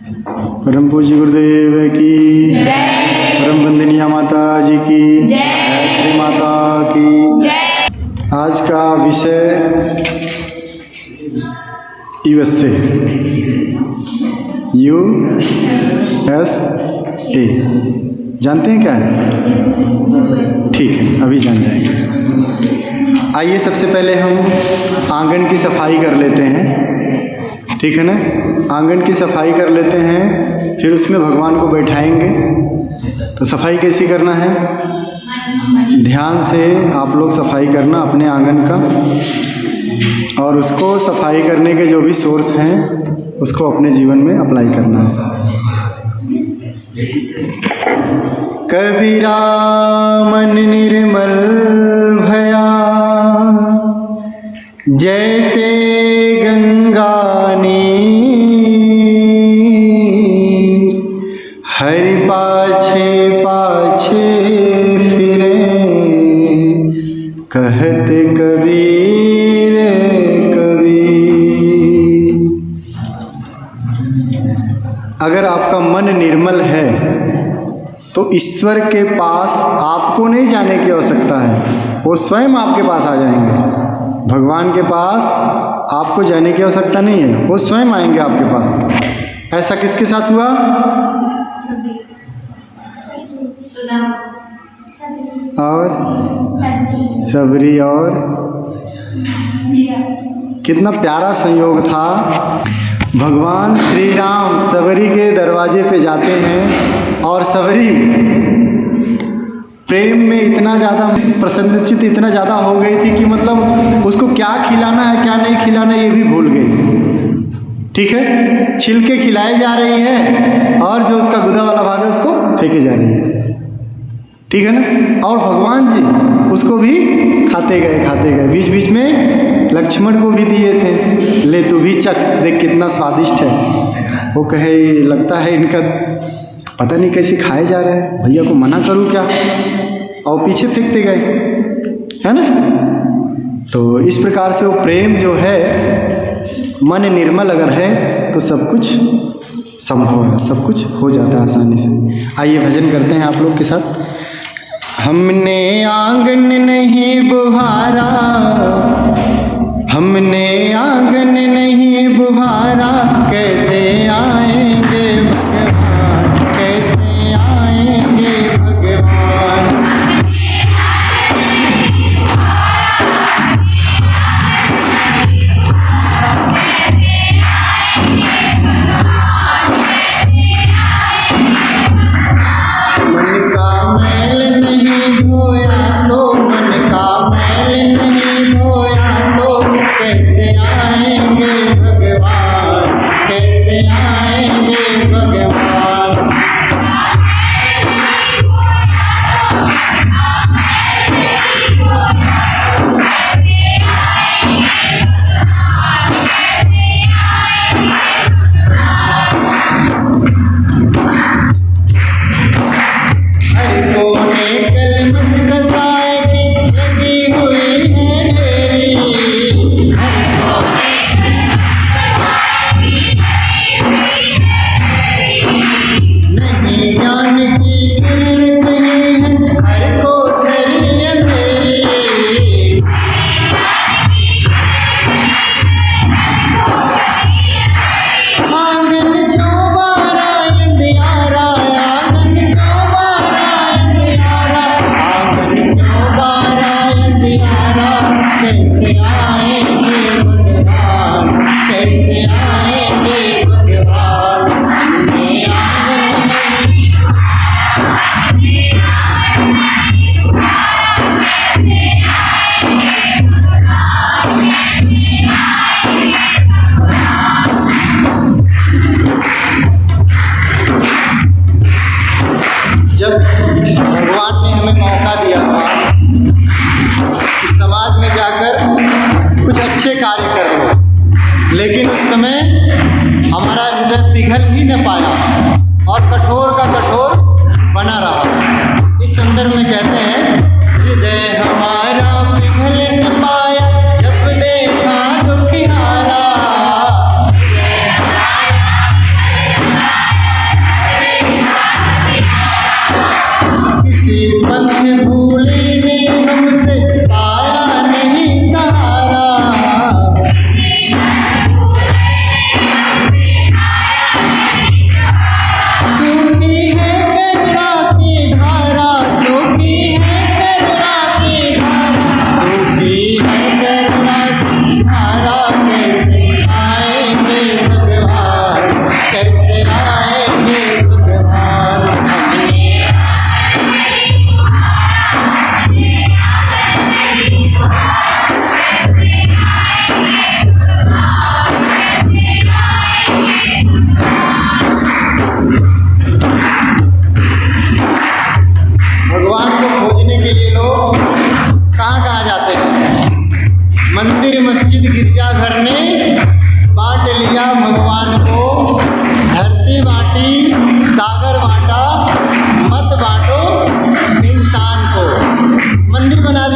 परम पूज्य गुरुदेव की जय। परम वंदनीय माता जी की जय। गायत्री माता की जय। आज का विषय USA जानते हैं क्या है? ठीक है, अभी जान जाएंगे। आइए सबसे पहले हम आंगन की सफाई कर लेते हैं, ठीक है ना। आंगन की सफाई कर लेते हैं, फिर उसमें भगवान को बैठाएंगे। तो सफाई कैसी करना है? ध्यान से आप लोग सफाई करना अपने आंगन का, और उसको सफाई करने के जो भी सोर्स हैं उसको अपने जीवन में अप्लाई करना है। कबीरा मन निर्मल भया, जैसे गंगा नीर, हरि पाछे पाछे फिरे, कहते कबीर कबीर। अगर आपका मन निर्मल है तो ईश्वर के पास आपको नहीं जाने की आवश्यकता है, वो स्वयं आपके पास आ जाएंगे। भगवान के पास आपको जाने की आवश्यकता नहीं है, वो स्वयं आएंगे आपके पास। ऐसा किसके साथ हुआ? और सबरी, और कितना प्यारा संयोग था। भगवान श्री राम सबरी के दरवाजे पे जाते हैं और सबरी प्रेम में इतना ज़्यादा प्रसन्नचित इतना ज़्यादा हो गई थी कि मतलब उसको क्या खिलाना है क्या नहीं खिलाना ये भी भूल गई। ठीक है, छिलके खिलाई जा रही है और जो उसका गुदा वाला भाग है उसको फेंके जा रही है, ठीक है ना। और भगवान जी उसको भी खाते गए। बीच बीच में लक्ष्मण को भी दिए थे, ले तू भी चख, देख कितना स्वादिष्ट है। वो कहे लगता है इनका पता नहीं कैसे खाए जा रहा है, भैया को मना करूं क्या, और पीछे फेंकते गए, है ना। तो इस प्रकार से वो प्रेम जो है, मन निर्मल अगर है तो सब कुछ संभव है, सब कुछ हो जाता है आसानी से। आइए भजन करते हैं आप लोग के साथ। हमने आंगन नहीं बुहारा, हमने आंगन नहीं बुहारा, कैसे आएंगे भगवान, कैसे आएंगे भगवान। मन का मैल नहीं धोया तो, मन का मैल नहीं धोया तो, कैसे आएंगे भगवान, कैसे आएंगे भगवान। हर कोने कलमस कसाए की लगी हुई है ढेरी, नहीं ज्ञान की किरण कहीं है, हर कोठरी अंधेरी। आंगन चौबारा अंधियारा, आंगन चौबारा अंधियारा, आंगन चौबारा अंधियारा, कैसे आएंगे भगवान, कैसे आएंगे भगवान। हमने आंगन नहीं जब भगवान ने हमें मौका दिया था कि समाज में जाकर कुछ अच्छे कार्य कर लो, लेकिन उस समय हमारा हृदय पिघल ही न पाया और कठोर का कठोर बना रहा। इस संदर्भ में कहते हैं, हृदय हमारा पिघल न पाया, जब देखा दुखियारा,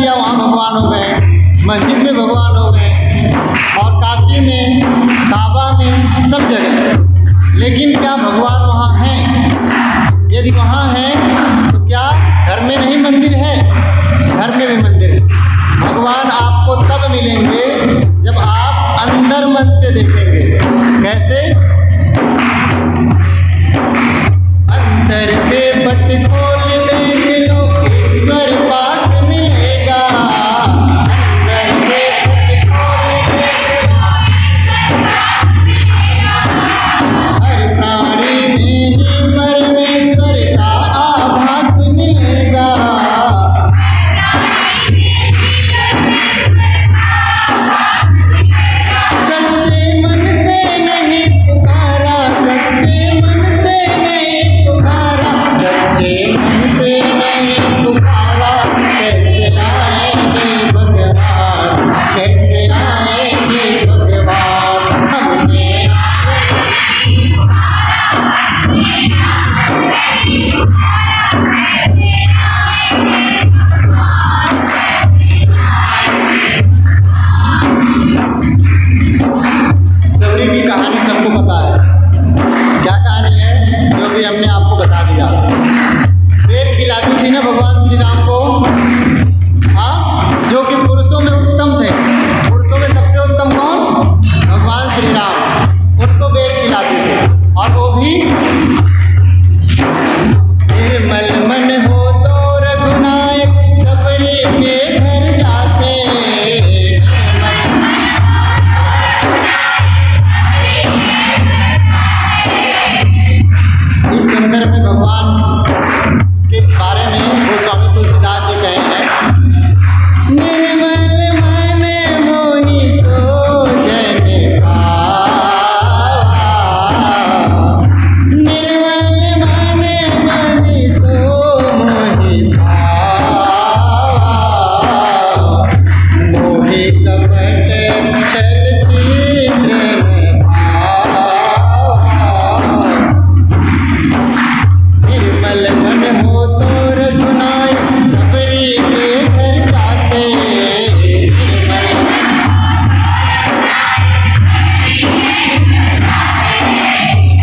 दिया वहाँ भगवान हो गए, मस्जिद में भगवान हो गए, और काशी में, काबा में, सब जगह। लेकिन क्या भगवान वहाँ हैं? यदि वहाँ हैं तो क्या घर में नहीं मंदिर है? घर में भी मंदिर है। भगवान आपको तब मिलेंगे जब आप अंदर मन से देखेंगे। कैसे? अंदर के पट खोल देख लो, ईश्वर पास मिलेगा। अंदर के पट खोल देख लो, हर प्राणी में ही परमेश्वर का आभास मिलेगा। सच्चे मन से नहीं पुकारा, सच्चे मन से नहीं पुकारा, सच्चे मन से नहीं पुकारा, कैसे आएंगे भगवान, कैसे आएंगे भगवान। हमने सबरी की कहानी सबको पता है। क्या कहानी है? जो भी हमने आपको बता दिया। बेर खिलाती थी ना भगवान श्री राम को, हाँ, जो कि पुरुषों में उत्तम थे। पुरुषों में सबसे उत्तम कौन? भगवान श्री राम। उनको बेर खिलाते थे, और वो भी निर्मल मन हो तो रघुनायक सबरी के घर जाते। इस संदर्भ में भगवान के इस बारे में वो स्वामी तुलसीदास जी कहे हैं, निर्मल मन मोहि सोजन पावा, निर्मल मन मोहि सो मोहि पावा, मोहि कपट छल छिद्र न भावा। निर्मल मन हो तो रघुनायक सबरी के घर जाते।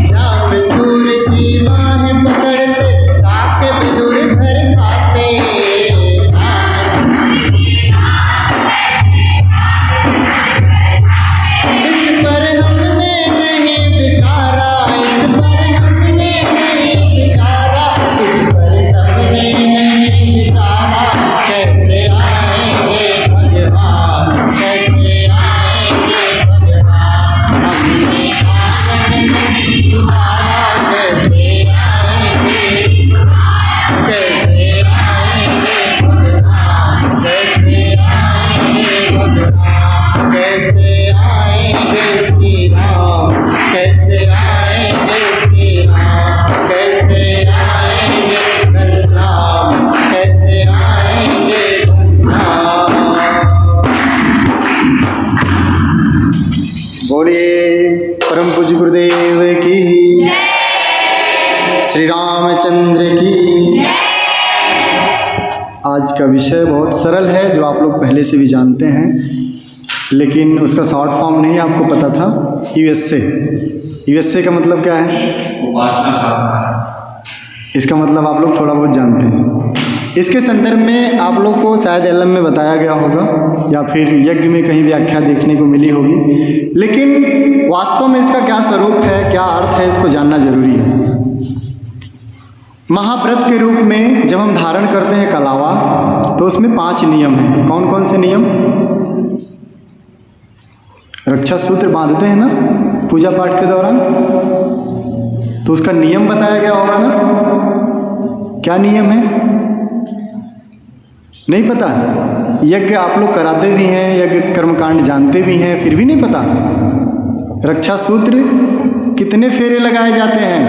श्याम सूर्य की बाह पकड़ते, साथ विदुर घर खाते। इस पर हमने नहीं विचारा, इस पर हमने नहीं विचारा, इस पर सबने नहीं विचारा, कैसे आएंगे भगवान, कैसे आएंगे भगवान। हमने आंगन में उतारा, कैसे आएंगे, कैसे आएंगे भगवान, कैसे आएंगे भगवान, कैसे आएंगे श्री राम, कैसे आएंगे श्री राम, कैसे आएंगे घनश्याम, कैसे आएंगे घनश्याम। बोलिए परम पूज्य गुरुदेव की, श्री रामचंद्र की। आज का विषय बहुत सरल है, जो आप लोग पहले से भी जानते हैं, लेकिन उसका शॉर्ट फॉर्म नहीं आपको पता था। यूएसए। यूएसए का मतलब क्या है? इसका मतलब आप लोग थोड़ा बहुत जानते हैं। इसके संदर्भ में आप लोग को शायद एलएम में बताया गया होगा, या फिर यज्ञ में कहीं व्याख्या देखने को मिली होगी, लेकिन वास्तव में इसका क्या स्वरूप है, क्या अर्थ है, इसको जानना जरूरी है। महाव्रत के रूप में जब हम धारण करते हैं कलावा, तो उसमें 5 नियम हैं। कौन कौन से नियम? रक्षा सूत्र बांधते हैं ना पूजा पाठ के दौरान, तो उसका नियम बताया गया होगा ना। क्या नियम है? नहीं पता? यज्ञ आप लोग कराते भी हैं, यज्ञ कर्मकांड जानते भी हैं, फिर भी नहीं पता? रक्षा सूत्र कितने फेरे लगाए जाते हैं?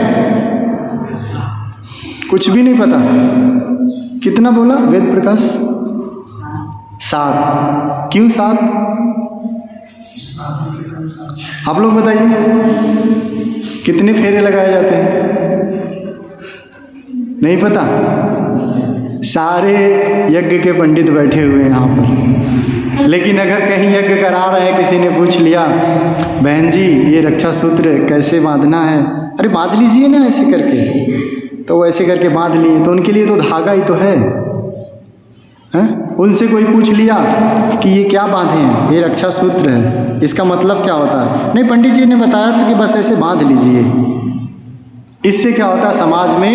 कुछ भी नहीं पता। कितना बोला वेद प्रकाश? 7। क्यों 7? आप लोग बताइए कितने फेरे लगाए जाते हैं? नहीं पता? सारे यज्ञ के पंडित बैठे हुए हैं यहाँ पर, लेकिन अगर कहीं यज्ञ करा रहे हैं, किसी ने पूछ लिया बहन जी ये रक्षा सूत्र कैसे बांधना है, अरे बांध लीजिए ना ऐसे करके, तो वो ऐसे करके बांध लिए, तो उनके लिए तो धागा ही तो है। उनसे कोई पूछ लिया कि ये क्या बांधे हैं, ये रक्षा सूत्र है, इसका मतलब क्या होता है, नहीं पंडित जी ने बताया था कि बस ऐसे बांध लीजिए। इससे क्या होता है, समाज में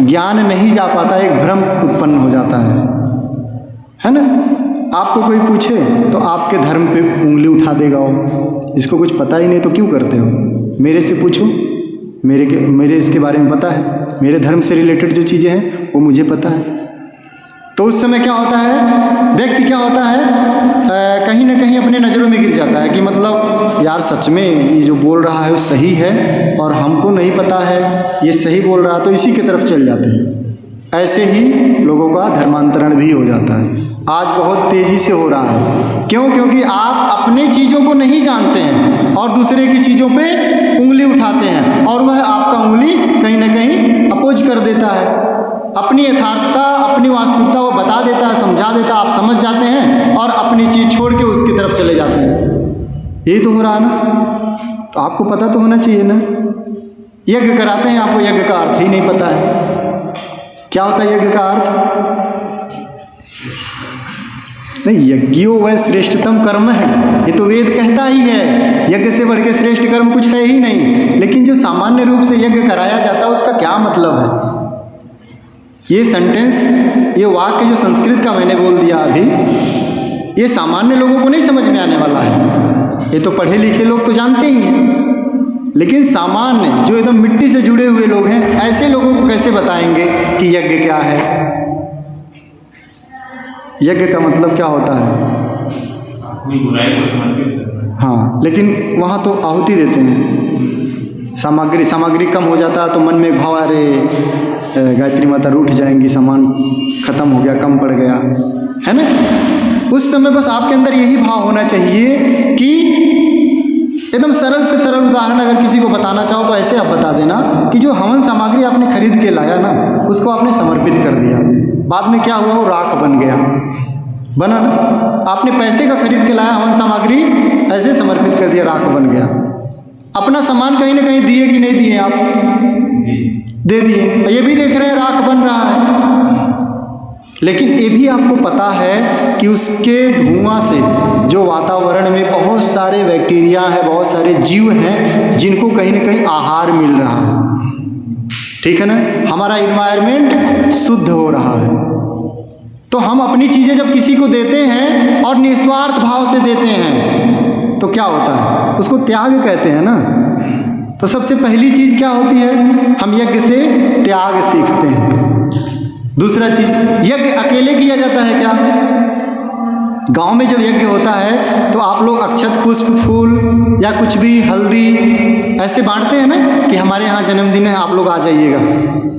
ज्ञान नहीं जा पाता, एक भ्रम उत्पन्न हो जाता है ना। आपको कोई पूछे तो आपके धर्म पे उंगली उठा देगा वो, इसको कुछ पता ही नहीं तो क्यों करते हो, मेरे से पूछो, मेरे इसके बारे में पता है, मेरे धर्म से रिलेटेड जो चीज़ें हैं वो मुझे पता है। तो उस समय क्या होता है, व्यक्ति क्या होता है, कहीं ना कहीं अपने नज़रों में गिर जाता है कि मतलब यार सच में ये जो बोल रहा है वो सही है और हमको नहीं पता है ये सही बोल रहा है, तो इसी की तरफ चल जाते हैं। ऐसे ही लोगों का धर्मांतरण भी हो जाता है, आज बहुत तेज़ी से हो रहा है। क्यों? क्योंकि आप अपने चीज़ों को नहीं जानते हैं और दूसरे की चीज़ों पे उंगली उठाते हैं, और वह आपका उंगली कहीं ना कहीं अपोज कर देता है, अपनी यथार्थता अपनी वास्तविकता वो बता देता है, समझा देता है, आप समझ जाते हैं और अपनी चीज़ छोड़ के उसकी तरफ चले जाते हैं। यही तो हो रहा है ना। तो आपको पता तो होना चाहिए ना, यज्ञ कराते हैं, आपको यज्ञ का अर्थ ही नहीं पता है, क्या होता है यज्ञ का अर्थ। नहीं, यज्ञो वह श्रेष्ठतम कर्म है, ये तो वेद कहता ही है, यज्ञ से बढ़ के श्रेष्ठ कर्म कुछ है ही नहीं। लेकिन जो सामान्य रूप से यज्ञ कराया जाता है उसका क्या मतलब है, ये सेंटेंस, ये वाक्य जो संस्कृत का मैंने बोल दिया अभी, ये सामान्य लोगों को नहीं समझ में आने वाला है। ये तो पढ़े लिखे लोग तो जानते ही हैं, लेकिन सामान्य जो एकदम मिट्टी से जुड़े हुए लोग हैं, ऐसे लोगों को कैसे बताएंगे कि यज्ञ क्या है, यज्ञ का मतलब क्या होता है। अपनी बुराई को समर्पित करना। हाँ, लेकिन वहाँ तो आहुति देते हैं, सामग्री कम हो जाता है तो मन में भाव, अरे गायत्री माता रूठ जाएंगी, सामान खत्म हो गया, कम पड़ गया, है ना। उस समय बस आपके अंदर यही भाव होना चाहिए कि एकदम सरल से सरल उदाहरण अगर किसी को बताना चाहो तो ऐसे आप बता देना कि जो हवन सामग्री आपने खरीद के लाया ना, उसको आपने समर्पित कर दिया, बाद में क्या हुआ, वो राख बन गया, बना ना। आपने पैसे का खरीद के लाया हवन सामग्री, ऐसे समर्पित कर दिया, राख बन गया। अपना सामान कहीं ना कहीं दिए कि नहीं दिए, आप दे दिए, ये भी देख रहे हैं राख बन रहा है, लेकिन ये भी आपको पता है कि उसके धुआं से जो वातावरण में बहुत सारे बैक्टीरिया हैं, बहुत सारे जीव हैं जिनको कहीं ना कहीं आहार मिल रहा है, ठीक है ना, हमारा इन्वायरमेंट शुद्ध हो रहा है। तो हम अपनी चीज़ें जब किसी को देते हैं और निस्वार्थ भाव से देते हैं तो क्या होता है, उसको त्याग कहते हैं ना। तो सबसे पहली चीज़ क्या होती है, हम यज्ञ से त्याग सीखते हैं। दूसरा चीज़, यज्ञ अकेले किया जाता है क्या, गांव में जब यज्ञ होता है तो आप लोग अक्षत पुष्प फूल या कुछ भी हल्दी ऐसे बांटते हैं ना कि हमारे यहाँ जन्मदिन है, आप लोग आ जाइएगा,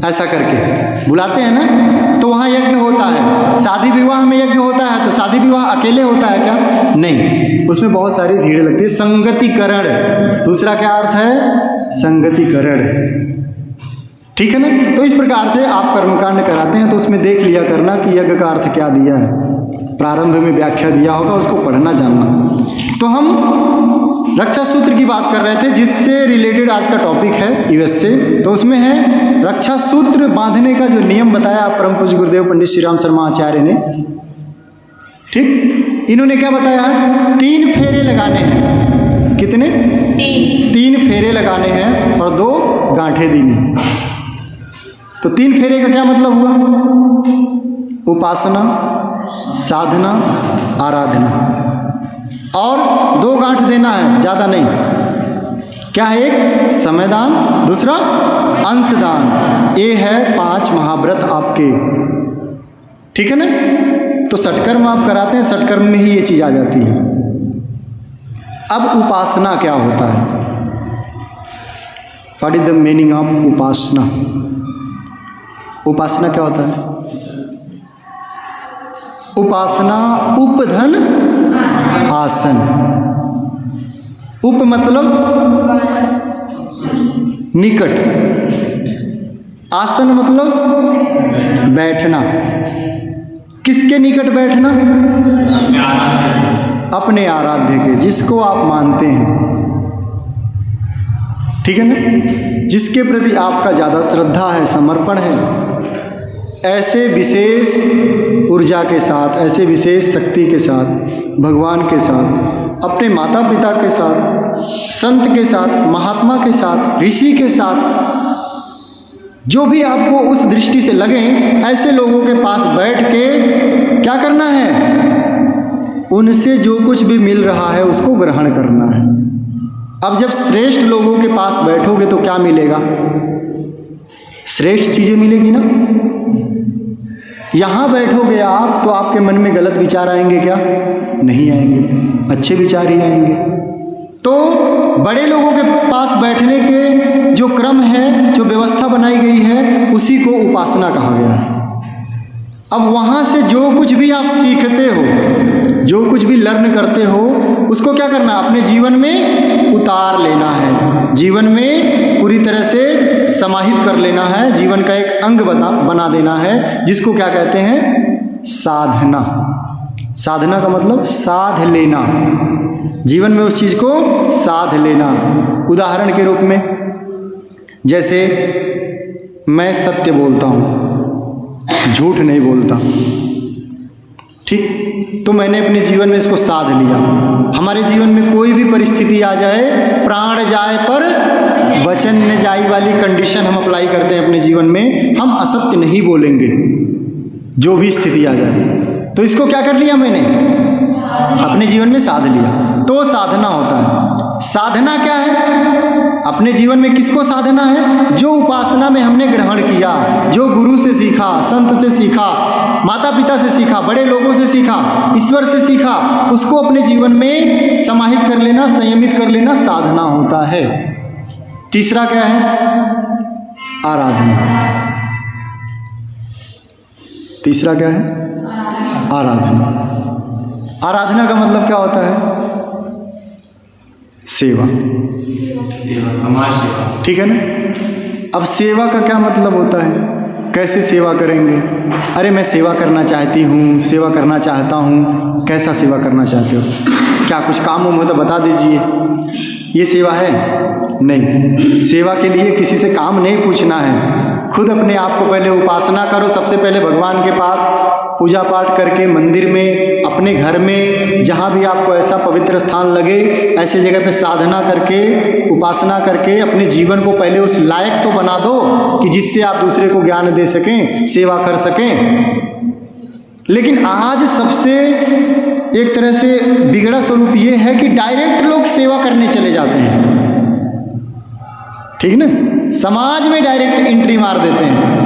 ऐसा करके बुलाते हैं ना, तो वहाँ यज्ञ होता है। शादी विवाह में यज्ञ होता है, तो शादी विवाह अकेले होता है क्या, नहीं, उसमें बहुत सारी भीड़ लगती है, संगतिकरण, दूसरा क्या अर्थ है, संगतिकरण, ठीक है ना। तो इस प्रकार से आप कर्मकांड कराते हैं तो उसमें देख लिया करना कि यज्ञ का अर्थ क्या दिया है, प्रारंभ में व्याख्या दिया होगा, उसको पढ़ना जानना। तो हम रक्षा सूत्र की बात कर रहे थे जिससे रिलेटेड आज का टॉपिक है यूएस से, तो उसमें है रक्षा सूत्र बांधने का जो नियम बताया परम पूज्य गुरुदेव पंडित श्री राम शर्मा आचार्य ने, ठीक, इन्होंने क्या बताया है, 3 फेरे लगाने हैं, कितने, 3 फेरे लगाने हैं और 2 गांठें देनी। तो 3 फेरे का क्या मतलब हुआ, उपासना, साधना, आराधना, और 2 गांठ देना है, ज़्यादा नहीं। क्या है, एक समयदान, दूसरा अंशदान। ये है 5 महाव्रत आपके, ठीक है ना। तो षटकर्म आप कराते हैं, षटकर्म में ही ये चीज़ आ जाती है। अब उपासना क्या होता है, what is the meaning of upasana. उपासना क्या होता है, उपासना उपधन आसन, उप मतलब निकट, आसन मतलब बैठना। किसके निकट बैठना? अपने आराध्य के, जिसको आप मानते हैं, ठीक है ना, जिसके प्रति आपका ज़्यादा श्रद्धा है, समर्पण है, ऐसे विशेष ऊर्जा के साथ, ऐसे विशेष शक्ति के साथ, भगवान के साथ, अपने माता पिता के साथ, संत के साथ, महात्मा के साथ, ऋषि के साथ, जो भी आपको उस दृष्टि से लगे, ऐसे लोगों के पास बैठ के क्या करना है? उनसे जो कुछ भी मिल रहा है उसको ग्रहण करना है। अब जब श्रेष्ठ लोगों के पास बैठोगे तो क्या मिलेगा? श्रेष्ठ चीज़ें मिलेगी ना। यहाँ बैठोगे आप तो आपके मन में गलत विचार आएंगे क्या? नहीं आएंगे, अच्छे विचार ही आएंगे। तो बड़े लोगों के पास बैठने के जो क्रम है, जो व्यवस्था बनाई गई है, उसी को उपासना कहा गया है। अब वहाँ से जो कुछ भी आप सीखते हो, जो कुछ भी लर्न करते हो, उसको क्या करना? अपने जीवन में उतार लेना है, जीवन में पूरी तरह से समाहित कर लेना है, जीवन का एक अंग बना देना है, जिसको क्या कहते हैं? साधना। साधना का मतलब साध लेना, जीवन में उस चीज़ को साध लेना। उदाहरण के रूप में, जैसे मैं सत्य बोलता हूँ, झूठ नहीं बोलता, ठीक, तो मैंने अपने जीवन में इसको साध लिया। हमारे जीवन में कोई भी परिस्थिति आ जाए, प्राण जाए पर वचन न जाई वाली कंडीशन हम अप्लाई करते हैं अपने जीवन में। हम असत्य नहीं बोलेंगे, जो भी स्थिति आ जाए। तो इसको क्या कर लिया मैंने? अपने जीवन में साध लिया। तो साधना होता है। साधना क्या है? अपने जीवन में किसको साधना है? जो उपासना में हमने ग्रहण किया, जो गुरु से सीखा, संत से सीखा, माता पिता से सीखा, बड़े लोगों से सीखा, ईश्वर से सीखा, उसको अपने जीवन में समाहित कर लेना, संयमित कर लेना, साधना होता है। तीसरा क्या है? आराधना। तीसरा क्या है? आराधना। आराधना का मतलब क्या होता है? सेवा। समाज सेवा, ठीक है ना। अब सेवा का क्या मतलब होता है? कैसे सेवा करेंगे? अरे मैं सेवा करना चाहती हूँ, सेवा करना चाहता हूँ। कैसा सेवा करना चाहते हो? क्या कुछ काम हो तो बता दीजिए, ये सेवा है? नहीं। सेवा के लिए किसी से काम नहीं पूछना है, खुद अपने आप को पहले उपासना करो। सबसे पहले भगवान के पास पूजा पाठ करके, मंदिर में, अपने घर में, जहाँ भी आपको ऐसा पवित्र स्थान लगे, ऐसे जगह पे साधना करके, उपासना करके अपने जीवन को पहले उस लायक तो बना दो कि जिससे आप दूसरे को ज्ञान दे सकें, सेवा कर सकें। लेकिन आज सबसे एक तरह से बिगड़ा स्वरूप ये है कि डायरेक्ट लोग सेवा करने चले जाते हैं, ठीक ना, समाज में डायरेक्ट एंट्री मार देते हैं।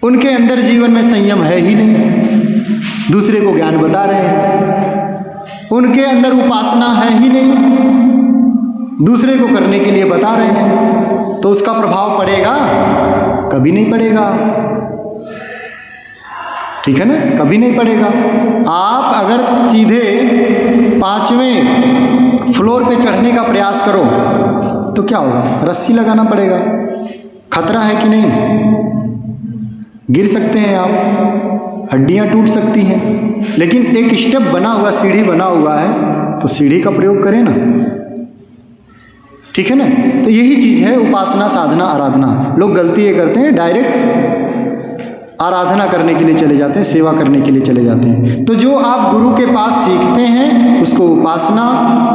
उनके अंदर जीवन में संयम है ही नहीं, दूसरे को ज्ञान बता रहे हैं। उनके अंदर उपासना है ही नहीं, दूसरे को करने के लिए बता रहे हैं। तो उसका प्रभाव पड़ेगा? कभी नहीं पड़ेगा, ठीक है ना, कभी नहीं पड़ेगा। आप अगर सीधे 5वें फ्लोर पे चढ़ने का प्रयास करो तो क्या होगा? रस्सी लगाना पड़ेगा, खतरा है कि नहीं? गिर सकते हैं आप, हड्डियां टूट सकती हैं। लेकिन एक स्टेप बना हुआ, सीढ़ी बना हुआ है, तो सीढ़ी का प्रयोग करें ना, ठीक है ना। तो यही चीज़ है उपासना, साधना, आराधना। लोग गलती ये करते हैं, डायरेक्ट आराधना करने के लिए चले जाते हैं, सेवा करने के लिए चले जाते हैं। तो जो आप गुरु के पास सीखते हैं उसको उपासना,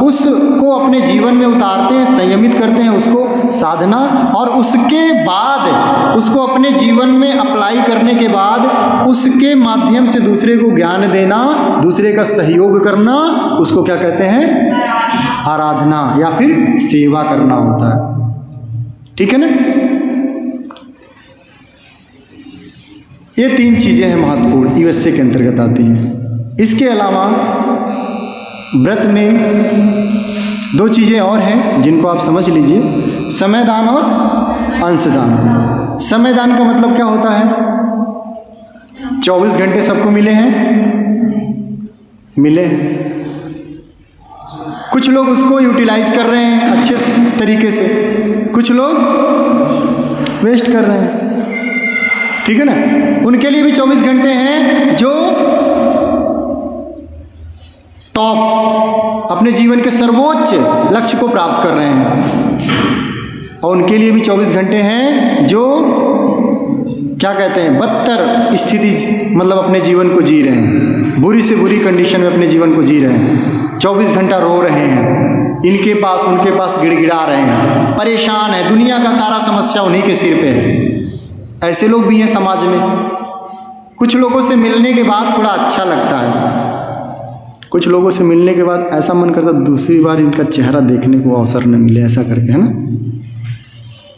उसको अपने जीवन में उतारते हैं, संयमित करते हैं, उसको साधना, और उसके बाद उसको अपने जीवन में अप्लाई करने के बाद उसके माध्यम से दूसरे को ज्ञान देना, दूसरे का सहयोग करना, उसको क्या कहते हैं? आराधना या फिर सेवा करना होता है, ठीक है ना। ये 3 चीज़ें हैं महत्वपूर्ण, यूएसए के अंतर्गत आती हैं। इसके अलावा व्रत में 2 चीज़ें और हैं जिनको आप समझ लीजिए, समयदान और अंशदान। समयदान का मतलब क्या होता है? 24 घंटे सबको मिले हैं, मिले। कुछ लोग उसको यूटिलाइज कर रहे हैं अच्छे तरीके से, कुछ लोग वेस्ट कर रहे हैं। ठीक है ना, उनके लिए भी 24 घंटे हैं जो टॉप अपने जीवन के सर्वोच्च लक्ष्य को प्राप्त कर रहे हैं, और उनके लिए भी 24 घंटे हैं जो क्या कहते हैं बदतर स्थिति, मतलब अपने जीवन को जी रहे हैं, बुरी से बुरी कंडीशन में अपने जीवन को जी रहे हैं, 24 घंटा रो रहे हैं, इनके पास उनके पास गिड़गिड़ा रहे हैं, परेशान है, दुनिया का सारा समस्या उन्हीं के सिर पे है। ऐसे लोग भी हैं समाज में। कुछ लोगों से मिलने के बाद थोड़ा अच्छा लगता है, कुछ लोगों से मिलने के बाद ऐसा मन करता दूसरी बार इनका चेहरा देखने को अवसर न मिले, ऐसा करके, है ना,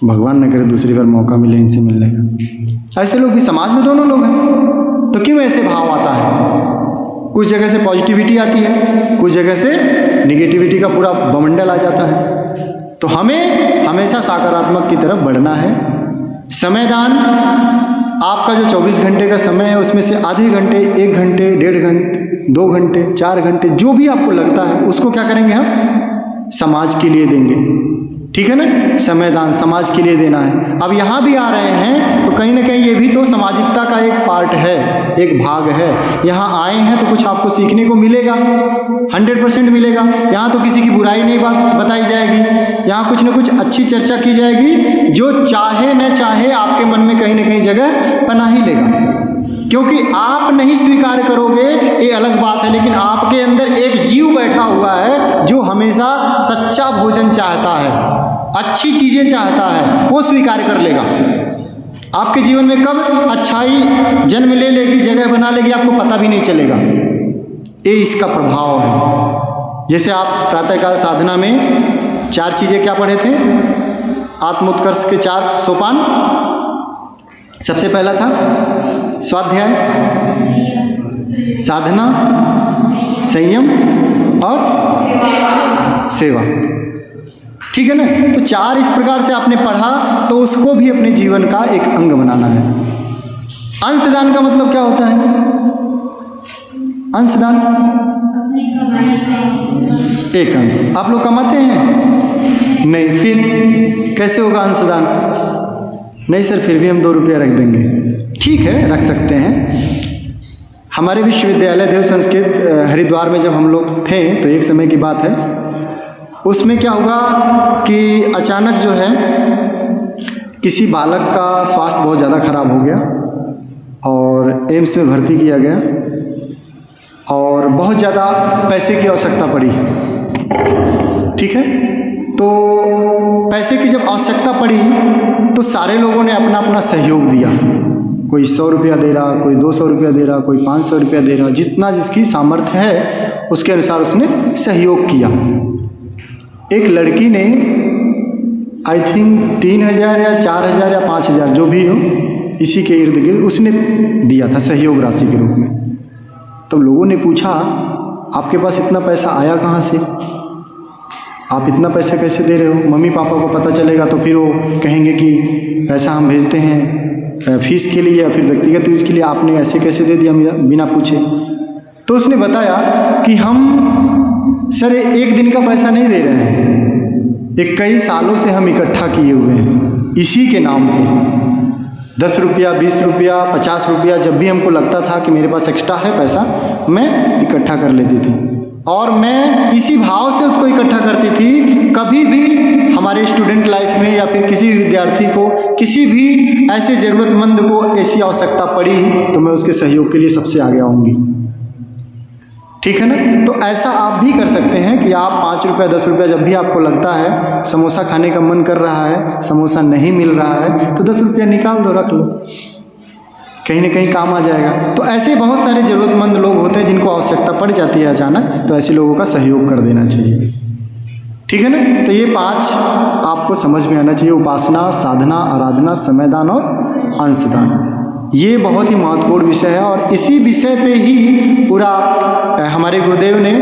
भगवान न करे दूसरी बार मौका मिले इनसे मिलने का। ऐसे लोग भी समाज में दोनों लोग हैं। तो क्यों ऐसे भाव आता है? कुछ जगह से पॉजिटिविटी आती है, कुछ जगह से निगेटिविटी का पूरा बमंडल आ जाता है। तो हमें हमेशा सकारात्मक की तरफ बढ़ना है। समयदान, आपका जो 24 घंटे का समय है उसमें से आधे घंटे, 1 घंटे, 1.5 घंटे, 2 घंटे, 4 घंटे, जो भी आपको लगता है उसको क्या करेंगे हम समाज के लिए देंगे। ठीक है ना, समयदान समाज के लिए देना है। अब यहाँ भी आ रहे हैं तो कहीं ना कहीं ये भी तो सामाजिकता का एक पार्ट है, एक भाग है। यहाँ आए हैं तो कुछ आपको सीखने को मिलेगा, 100% मिलेगा। यहाँ तो किसी की बुराई नहीं बताई जाएगी, यहाँ कुछ न कुछ अच्छी चर्चा की जाएगी, जो चाहे न चाहे आपके मन में कहीं ना कहीं जगह बना ही लेगा। क्योंकि आप नहीं स्वीकार करोगे ये अलग बात है, लेकिन आपके अंदर एक जीव बैठा हुआ है जो हमेशा सच्चा भोजन चाहता है, अच्छी चीज़ें चाहता है, वो स्वीकार कर लेगा। आपके जीवन में कब अच्छाई जन्म ले लेगी, जगह बना लेगी, आपको पता भी नहीं चलेगा। ये इसका प्रभाव है। जैसे आप प्रातःकाल साधना में 4 चीज़ें क्या पढ़े थे, आत्मोत्कर्ष के 4 सोपान। सबसे पहला था स्वाध्याय, साधना, संयम और सेवा। ठीक है ना, तो 4 इस प्रकार से आपने पढ़ा, तो उसको भी अपने जीवन का एक अंग बनाना है। अंशदान का मतलब क्या होता है? अंशदान, एक अंश। आप लोग कमाते हैं? नहीं, फिर कैसे होगा अंशदान? नहीं सर, फिर भी हम 2 रुपया रख देंगे। ठीक है, रख सकते हैं। हमारे विश्वविद्यालय देव संस्कृत हरिद्वार में जब हम लोग थे तो एक समय की बात है, उसमें क्या हुआ कि अचानक जो है किसी बालक का स्वास्थ्य बहुत ज़्यादा खराब हो गया और एम्स में भर्ती किया गया और बहुत ज़्यादा पैसे की आवश्यकता पड़ी। ठीक है, तो पैसे की जब आवश्यकता पड़ी तो सारे लोगों ने अपना अपना सहयोग दिया। कोई 100 रुपया दे रहा, कोई 200 रुपया दे रहा, कोई 500 रुपया दे रहा, जितना जिसकी सामर्थ्य है उसके अनुसार उसने सहयोग किया। एक लड़की ने आई थिंक 3000 या 4000 या 5000 जो भी हो, इसी के इर्द गिर्द उसने दिया था सहयोग राशि के रूप में। तो लोगों ने पूछा, आपके पास इतना पैसा आया कहाँ से? आप इतना पैसा कैसे दे रहे हो? मम्मी पापा को पता चलेगा तो फिर वो कहेंगे कि पैसा हम भेजते हैं फीस के लिए या फिर व्यक्तिगत यूज के लिए, आपने ऐसे कैसे दे दिया बिना पूछे? तो उसने बताया कि हम सर 1 दिन का पैसा नहीं दे रहे हैं, ये कई सालों से हम इकट्ठा किए हुए हैं इसी के नाम पे। 10 रुपया, 20 रुपया, 50 रुपया, जब भी हमको लगता था कि मेरे पास एक्स्ट्रा है पैसा, मैं इकट्ठा कर लेती थी और मैं इसी भाव से उसको इकट्ठा करती थी। कभी भी हमारे स्टूडेंट लाइफ में या फिर किसी भी विद्यार्थी को, किसी भी ऐसे ज़रूरतमंद को ऐसी आवश्यकता पड़ी तो मैं उसके सहयोग के लिए सबसे आगे आऊँगी। ठीक है ना, तो ऐसा आप भी कर सकते हैं कि आप 5 रुपया, 10 रुपया, जब भी आपको लगता है समोसा खाने का मन कर रहा है, समोसा नहीं मिल रहा है, तो 10 रुपया निकाल दो, रख लो, कहीं ना कहीं काम आ जाएगा। तो ऐसे बहुत सारे ज़रूरतमंद लोग होते हैं जिनको आवश्यकता पड़ जाती है अचानक, तो ऐसे लोगों का सहयोग कर देना चाहिए। ठीक है ना, तो ये 5 आपको समझ में आना चाहिए: उपासना, साधना, आराधना, समयदान और अंशदान। ये बहुत ही महत्वपूर्ण विषय है और इसी विषय पे ही पूरा हमारे गुरुदेव ने,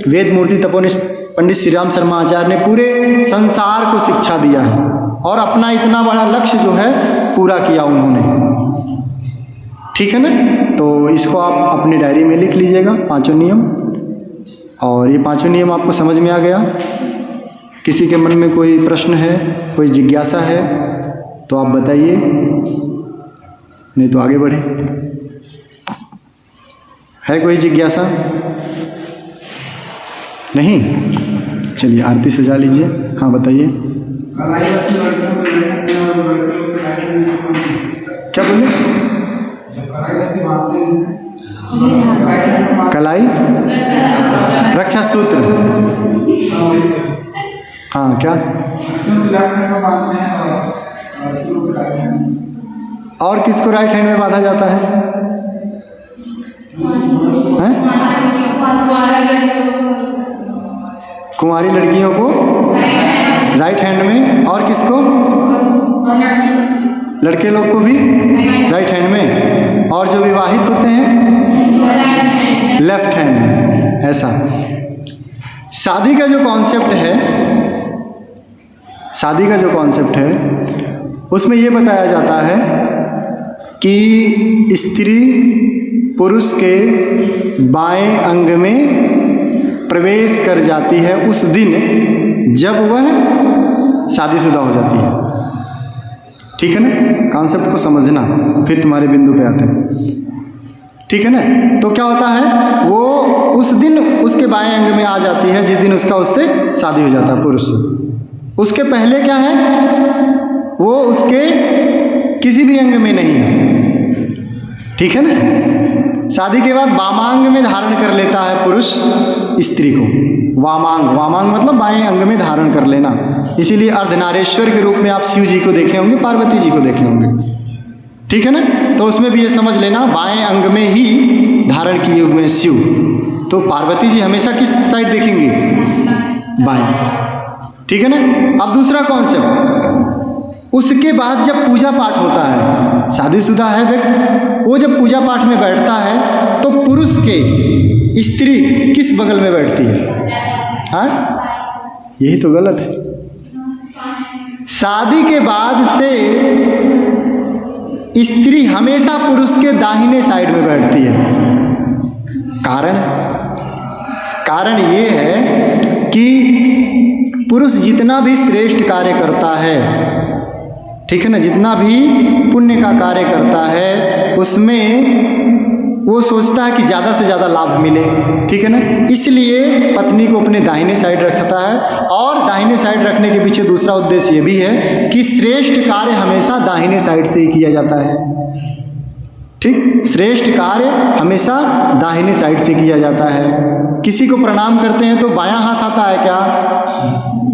वेद मूर्ति तपोनिष्ठ पंडित श्री राम शर्मा आचार्य ने पूरे संसार को शिक्षा दिया है और अपना इतना बड़ा लक्ष्य जो है पूरा किया उन्होंने। ठीक है ना, तो इसको आप अपनी डायरी में लिख लीजिएगा, 5 नियम। और ये 5 नियम आपको समझ में आ गया? किसी के मन में कोई प्रश्न है, कोई जिज्ञासा है तो आप बताइए, नहीं तो आगे बढ़े। है कोई जिज्ञासा? नहीं? चलिए आरती सजा लीजिए। हाँ बताइए। क्या बोले? कलाई रक्षा सूत्र। हाँ क्या? और किसको राइट हैंड में बांधा जाता है? हैं? कुंवारी लड़कियों को राइट हैंड में, और किसको? लड़के लोग को भी राइट हैंड में, और जो विवाहित होते हैं लेफ्ट हैंड में। ऐसा शादी का जो कॉन्सेप्ट है, शादी का जो कॉन्सेप्ट है उसमें ये बताया जाता है कि स्त्री पुरुष के बाएं अंग में प्रवेश कर जाती है उस दिन जब वह शादीशुदा हो जाती है। ठीक है ना? कॉन्सेप्ट को समझना, फिर तुम्हारे बिंदु पे आते हैं। ठीक है ना? तो क्या होता है, वो उस दिन उसके बाएं अंग में आ जाती है जिस दिन उसका उससे शादी हो जाता है पुरुष से। उसके पहले क्या है, वो उसके किसी भी अंग में नहीं है। ठीक है ना? शादी के बाद वामांग में धारण कर लेता है पुरुष स्त्री को। वामांग, वामांग मतलब बाएं अंग में धारण कर लेना। इसीलिए अर्धनारेश्वर के रूप में आप शिव जी को देखे होंगे, पार्वती जी को देखे होंगे। ठीक है ना? तो उसमें भी ये समझ लेना, बाएं अंग में ही धारण किए हुए हैं शिव। तो पार्वती जी हमेशा किस साइड देखेंगे? बाएं। ठीक है ना? अब दूसरा कॉन्सेप्ट, उसके बाद जब पूजा पाठ होता है, शादीशुदा है व्यक्ति, वो जब पूजा पाठ में बैठता है तो पुरुष के स्त्री किस बगल में बैठती है? हाँ, यही तो गलत है। शादी के बाद से स्त्री हमेशा पुरुष के दाहिने साइड में बैठती है। कारण ये है कि पुरुष जितना भी श्रेष्ठ कार्य करता है, ठीक है ना, जितना भी पुण्य का कार्य करता है उसमें वो सोचता है कि ज़्यादा से ज़्यादा लाभ मिले। ठीक है ना? इसलिए पत्नी को अपने दाहिने साइड रखता है। और दाहिने साइड रखने के पीछे दूसरा उद्देश्य ये भी है कि श्रेष्ठ कार्य हमेशा दाहिने साइड से ही किया जाता है। ठीक, श्रेष्ठ कार्य हमेशा दाहिने साइड से किया जाता है। किसी को प्रणाम करते हैं तो बायां हाथ आता है क्या?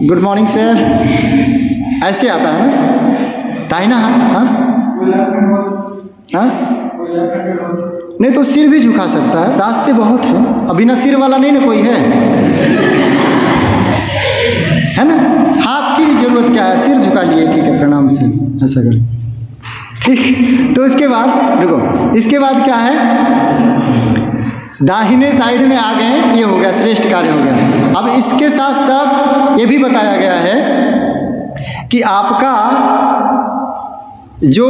गुड मॉर्निंग सर, ऐसे आता है ना, दाहिना हाथ। हाँ हाँ, नहीं तो सिर भी झुका सकता है, रास्ते बहुत हैं। अभी ना सिर वाला नहीं ना कोई है ना? हाथ की भी जरूरत क्या है, सिर झुका लिए, ठीक है, प्रणाम से ऐसा करें। ठीक, तो इसके बाद रुको, इसके बाद क्या है, दाहिने साइड में आ गए, ये हो गया श्रेष्ठ कार्य हो गया। अब इसके साथ साथ ये भी बताया गया है कि आपका जो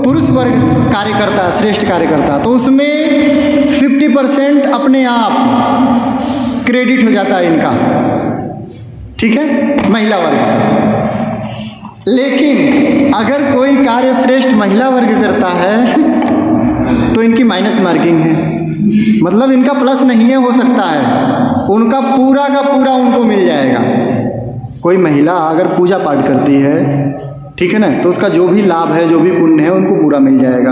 पुरुष वर्ग कार्य करता है, श्रेष्ठ कार्य करता है, तो उसमें 50% अपने आप क्रेडिट हो जाता है इनका। ठीक है, महिला वर्ग। लेकिन अगर कोई कार्य श्रेष्ठ महिला वर्ग करता है तो इनकी माइनस मार्किंग है, मतलब इनका प्लस नहीं है, हो सकता है उनका पूरा का पूरा उनको मिल जाएगा। कोई महिला अगर पूजा पाठ करती है, ठीक है ना, तो उसका जो भी लाभ है, जो भी पुण्य है, उनको पूरा मिल जाएगा।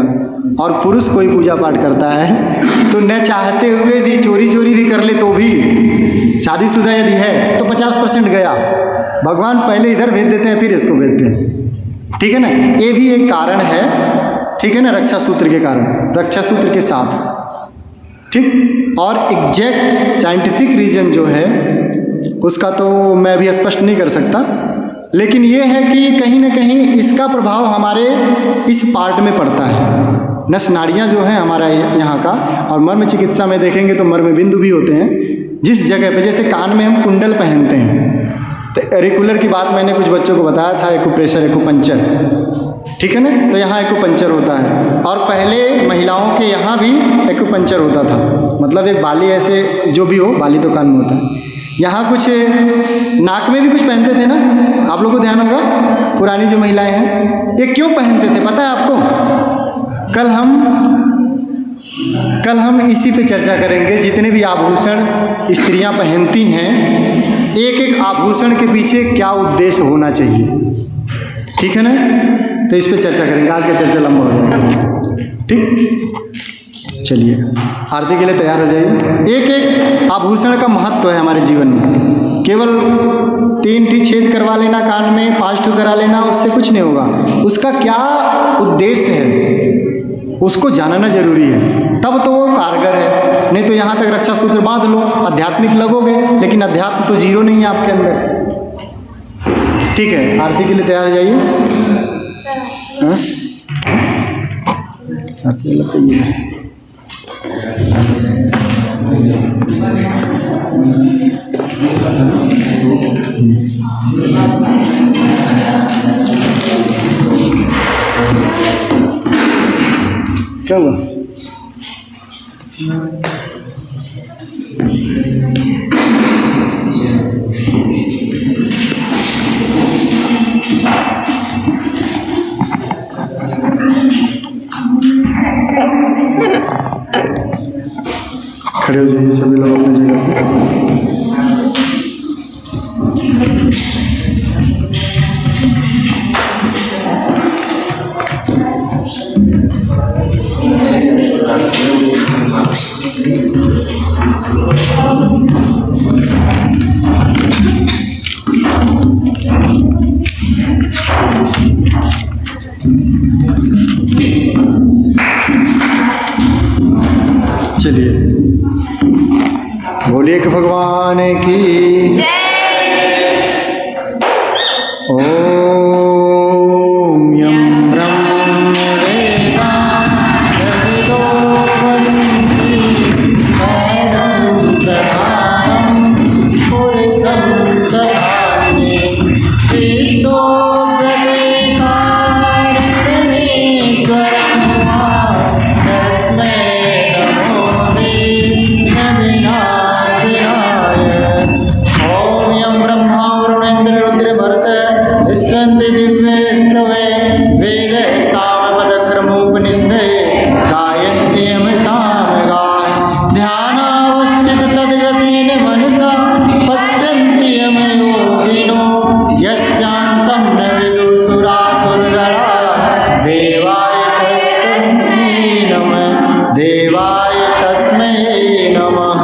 और पुरुष कोई पूजा पाठ करता है तो न चाहते हुए भी चोरी भी कर ले तो भी, शादीशुदा यदि है तो 50% गया, भगवान पहले इधर भेज देते हैं फिर इसको भेजते हैं। ठीक है ना? ये भी एक कारण है। ठीक है ना? रक्षा सूत्र के कारण, रक्षा सूत्र के साथ। ठीक, और एग्जैक्ट साइंटिफिक रीजन जो है उसका तो मैं भी स्पष्ट नहीं कर सकता, लेकिन ये है कि कहीं ना कहीं इसका प्रभाव हमारे इस पार्ट में पड़ता है। नस नाड़ियाँ जो हैं हमारा यहाँ का, और मर्म चिकित्सा में देखेंगे तो मर्म बिंदु भी होते हैं जिस जगह पे, जैसे कान में हम कुंडल पहनते हैं, तो एरिकुलर की बात मैंने कुछ बच्चों को बताया था, एक्यूप्रेशर, एक्यूपंक्चर। ठीक है ना? तो यहाँ एक्यूपंक्चर होता है, और पहले महिलाओं के यहाँ भी एक्यूपंक्चर होता था, मतलब एक बाली ऐसे जो भी हो, बाली तो कान में होता है, यहाँ कुछ नाक में भी कुछ पहनते थे ना, आप लोगों को ध्यान होगा, पुरानी जो महिलाएं हैं ये क्यों पहनते थे पता है आपको? कल हम इसी पे चर्चा करेंगे। जितने भी आभूषण स्त्रियां पहनती हैं, एक एक आभूषण के पीछे क्या उद्देश्य होना चाहिए, ठीक है ना? तो इस पे चर्चा करेंगे। आज का चर्चा लंबा हो जाएगा, ठीक? चलिए आरती के लिए तैयार हो जाइए। एक एक आभूषण का महत्व है हमारे जीवन में। केवल 3 ठी छेद करवा लेना कान में, 5 ठू करा लेना, उससे कुछ नहीं होगा। उसका क्या उद्देश्य है उसको जानना जरूरी है, तब तो वो कारगर है। नहीं तो यहाँ तक रक्षा सूत्र बांध लो, आध्यात्मिक लगोगे, लेकिन अध्यात्म तो जीरो नहीं है आपके अंदर। ठीक है, आरती के लिए तैयार हो जाइए। हाँ? आरती लगाइए। क्या हुआ? खड़े हो जाइए सभी लोग अपनी जगह पे। चलिए बोलिए कि भगवान की ओम यम ब्रह्म वेदा तद्विदो वदन्ति सर्वं दधानं पुरुषं दधामि विश्वोपदेकारणेश्वरं तस्मै नमो विघ्नविनाशनाय। ओम यं ब्रह्मा वरुणेन्द्र रुद्र भरत विश्वन्ति दिव्यस्तवे वेद सामपदक्रमोपनिषदे गायन्ति यम सामगाय। ध्यानावस्थित तद्गतेन मनसा पश्यन्ति यम योगिनो यस्यान्तं न विदुषुरासुरगणा। देवाय तस्मै नमः, देवाय तस्मै नमः।